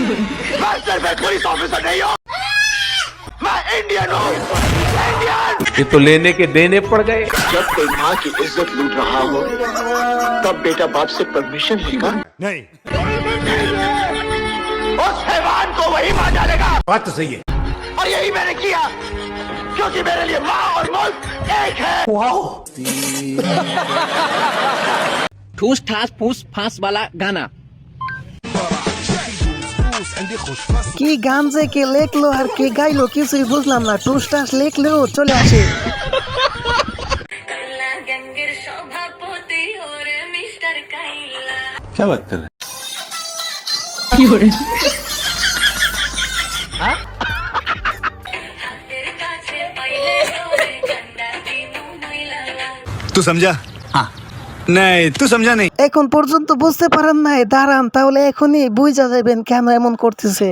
मैं सिर्फ एक पुलिस ऑफिसर नहीं हूँ, मैं इंडियन हूँ, इंडियन। ये तो लेने के देने पड़ गए। जब कोई माँ की इज्जत लूट रहा हो तब बेटा बाप से परमिशन लेगा नहीं। उस हैवान को वही मार डालेगा। बात तो सही है। और यही मैंने किया क्योंकि मेरे लिए माँ और मुल्क एक है। ठूस ठास फूस फांस वाला गाना কি গান যে কে লেখলো আর কে গাইলো কিছুই বুঝলাম না। টুস টাস লেখলেও চলে আসে। क्या बात कर रहे हैं? तू समझा? हाँ। नहीं तू समझा नहीं। এখন পর্যন্ত বুঝতে পারেন নাই, দাঁড়ান তাহলে এখনই বুঝা যাবেন কেন এমন করতেছে।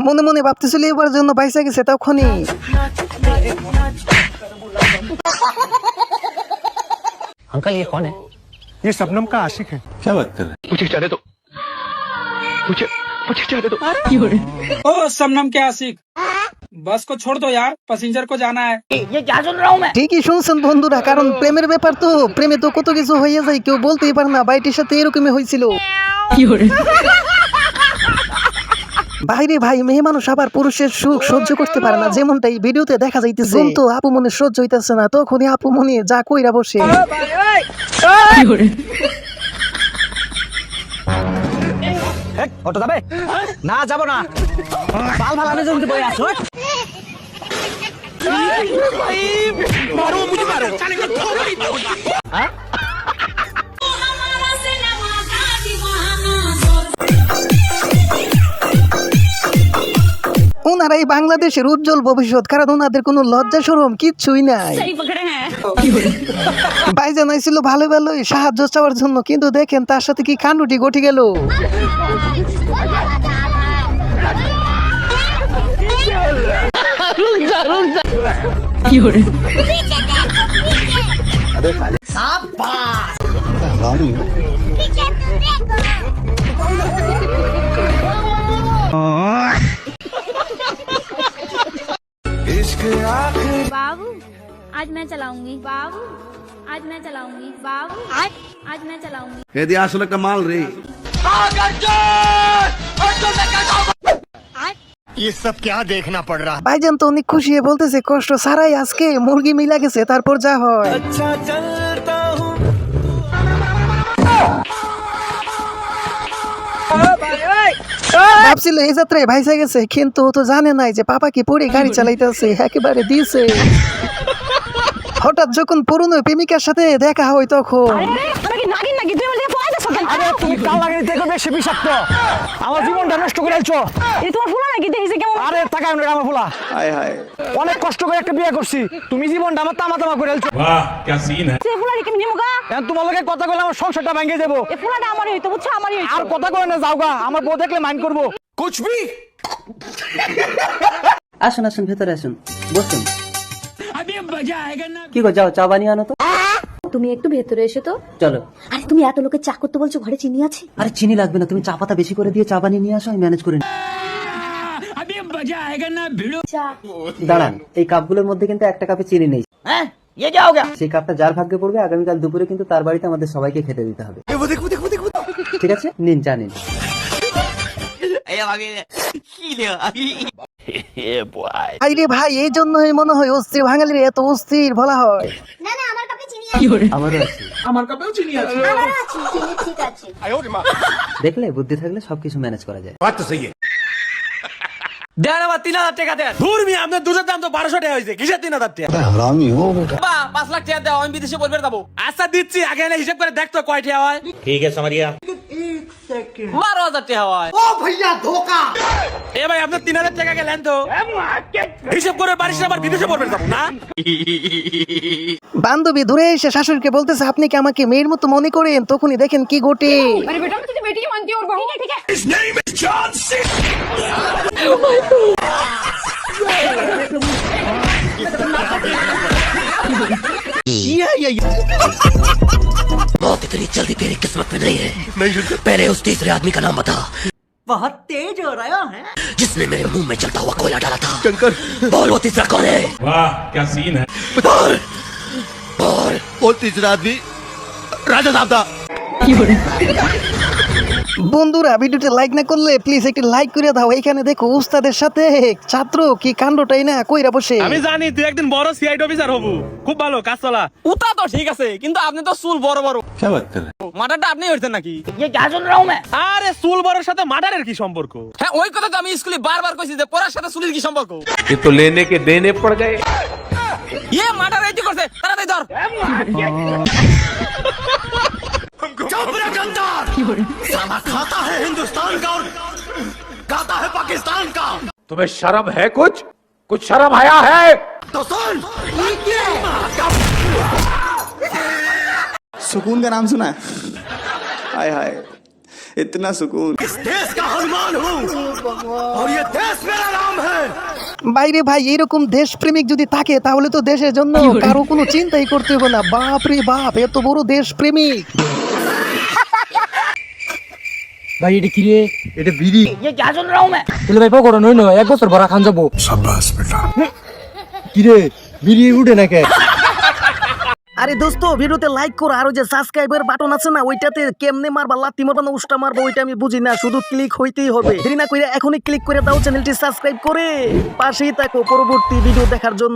মনে মনে ভাবতেছিল এবার জন্য পয়সা গেছে তখনই। अंकल ये कौन है? ये शबनम का आशिक है। क्या बात कर रहे हैं? मुझे जाने दो, मुझे जाने दो। ओ शबनम के आशिक, बस को छोड़ दो यार, पैसेंजर को जाना है। ये क्या सुन रहा हूँ मैं? ঠিকই শুনছেন বন্ধুরা, কারণ প্রেমের ব্যাপার তো, প্রেমে তো কত কিছু হয়ে যায়, কেউ বলতেই পারে না। বাইটির সাথে এরকমই হয়েছিল। বাইরে ভাই, মেয়ে মানুষ আবার পুরুষের সুখ সহ্য করতে পারে না, যেমনটা এই ভিডিওতে দেখা যাইতেছে। তো আপু মনে সহ্য হইতেছে না, তখনই আপু মনে যা কইরা বসে। অটো যাবে না? যাব না, বাল ভালানোর জন্য বই আসো। मारो मुझे मारो। ওনারা এই বাংলাদেশের উজ্জ্বল ভবিষ্যৎ, কারণ ওনাদের কোনো লজ্জা শরম কিচ্ছুই নাই। ভাইজান আইছিল ভালো ভালোই সাহায্য চাওয়ার জন্য, কিন্তু দেখেন তার সাথে কি কাণ্ডটি ঘটে গেল। बाबू आज मैं चलाऊंगी, बाबू आज मैं चलाऊंगी, बाबू आज मैं चलाऊंगी। ये আসলে একটা মাল রে। ये सब क्या देखना पड़ रहा है? ভাইজান তো অনেক খুশি হয়ে বলতেছে কষ্ট ছাড়াই আজকে মুরগি মিলা গেছে, তারপর যা হয়। ভাবছিল এই যাত্রায় ভাইসা গেছে, কিন্তু ও তো জানে নাই যে পাপা কি পরে গাড়ি চালাইতেছে, একেবারে দিয়েছে। হঠাৎ যখন পুরনো প্রেমিকার সাথে দেখা হয় তখন আমার জীবনটা নষ্ট করে আলছো। তোমার ফুলা নাকি দেখেছি কেমন? আরে টাকা আমার ফুলা। অনেক কষ্ট করে একটা বিয়ে করছি, তুমি জীবনটা আমার তামা তামা করে আলছো। वाह क्या सीन है। তোমার লগে কথা কইলে আমার সংসারটা ভেঙে যাবো। এই ফুলাটা আমারই হইতো, বুঝছো? আমারই হইতো। আর কথা কই না, যাওগা, আমার বউ দেখলে মাইন্ড করবো। कुछ भी। আসুন আসুন, ভেতরে আসুন, বসুন। কি গো, যাও চা বানিয়ে আনো তো। তুমি একটু ভেতরে এসো তো। চলো। আরে তুমি এত লোকের চা করতে বলছো, ঘরে চিনি আছে? আরে চিনি লাগবে না, তুমি চা পাতা বেশি করে দিয়ে চা বানিয়ে নিয়ে আসো, আমি ম্যানেজ করে নিই। দাঁড়ান, এই কাপগুলোর মধ্যে কিন্তু একটা কাপে চিনি নেই। হ্যাঁ, ये क्या हो गया? সেই কাপটা যার ভাগ্যে পড়বে আগামীকাল দুপুরে কিন্তু তার বাড়িতে আমাদের সবাইকে খেতে দিতে হবে। ঠিক আছে, নিন চা নিন। আরে ভাই, এই জন্যই মনে হয় অস্থির বাঙালির এত অস্থির বলা হয়। না না, আমার কাছে চিনি আমারও আছে। আমার কাপেও চিনি আছে। আমারও আছে, চিনি ঠিক আছে। দেখলে, বুদ্ধি থাকলে সবকিছু ম্যানেজ করা যায়। बात तो सही है। দেন আবার 3000 টাকা দেন। দূর মিয়া, আপনার দুধের দাম তো 1200 টাকা হয়েছে, কিসের 3000 টাকা? हरामी हो बेटा। 5 লাখ টাকা দাও, আমি বিদেশে বলবে যাবো। আচ্ছা দিচ্ছি, আগে এনে হিসাব করে দেখতো কয় টাকা হয়। ঠিক আছে সামারিয়া। 12000 টাকা হয়। ও ভাইয়া ধোকা। এ ভাই, আপনার 3000 টাকা গেলেন তো হিসাব করে বাড়িতে আবার বিদেশে বলবে যাবো না। বান্ধবী দূরে এসে শাশুড়িকে বলতেছে আপনি কি আমাকে মেয়ের মতো মনে করেন, তখনই দেখেন কি ঘটে। अरे बेटा मैं तुझे बेटी ही मानती हूँ और बहू। ठीक है His name is John C. जल्दी तेरी किस्मत में नहीं है। नहीं पहले उस तीसरे आदमी का नाम बता। बहुत तेज हो रहा है जिसने मेरे मुंह में चलता हुआ कोयला डाला था। शंकर। बोल वो तीसरा कौन है? वाह क्या सीन है। बोल बोल। वो तीसरा आदमी राजा साहब था। বন্ধুরা ভিডিওতে লাইক না করলে প্লিজ একটি লাইক করে দাও। এখানে দেখো উস্তাদের সাথে ছাত্র কি কাণ্ডটাই না কইরা বসে। আমি জানি তুই একদিন বড় সিআইডি অফিসার হবু, খুব ভালো কাজ চলা। উতা তো ঠিক আছে, কিন্তু আপনি তো চুল বড় বড়। क्या बात कर रहे মার্ডারটা আপনি হইছেন নাকি? আরে চুল বড়র সাথে মার্ডারের কি সম্পর্ক? হ্যাঁ ওই কথা তো আমি স্কুলে বারবার কইছি যে পড়ার সাথে চুলের কি সম্পর্ক। हैं? ये तो लेने के देने पड़ गए। ইয়ে মার্ডার এইটি করছে, তাড়াতাড়ি ধর। चुप रह गद्दार! साला खाता है हिंदुस्तान का और गाता है पाकिस्तान का। तुम्हें शर्म है कुछ शर्म आया है? तो सुन। सुकून का नाम सुना है? हाय हाय इतना सुकून। इस देश का हनुमान हूँ और ये देश मेरा नाम है। বাইরে ভাই এরকম দেশপ্রেমিক যদি থাকে তাহলে তো দেশের জন্য কারো কোনো চিন্তাই করতে হবে না। বাপ রে বাপ, এত বড় দেশপ্রেমিক। ভাই এটা কি রে? এটা বিড়ি। তাহলে ভাই পকড়ো নই নয়, 1 বছর ভরা খান যাবো। কি রে বিড়ি উঠে না কে? আরে দোস্ত ভিডিওতে লাইক করো, আর ওই যে সাবস্ক্রাইবার বাটন আছে না ওইটাতে কেমনে মারবা, লাত্তি মারবা না উষ্টা মারবা ওইটা আমি বুঝি না, শুধু ক্লিক হইতেই হবে। দেরি না করে এখনই ক্লিক করে দাও, চ্যানেলটি সাবস্ক্রাইব করে পাশেই থাকো পরবর্তী ভিডিও দেখার জন্য।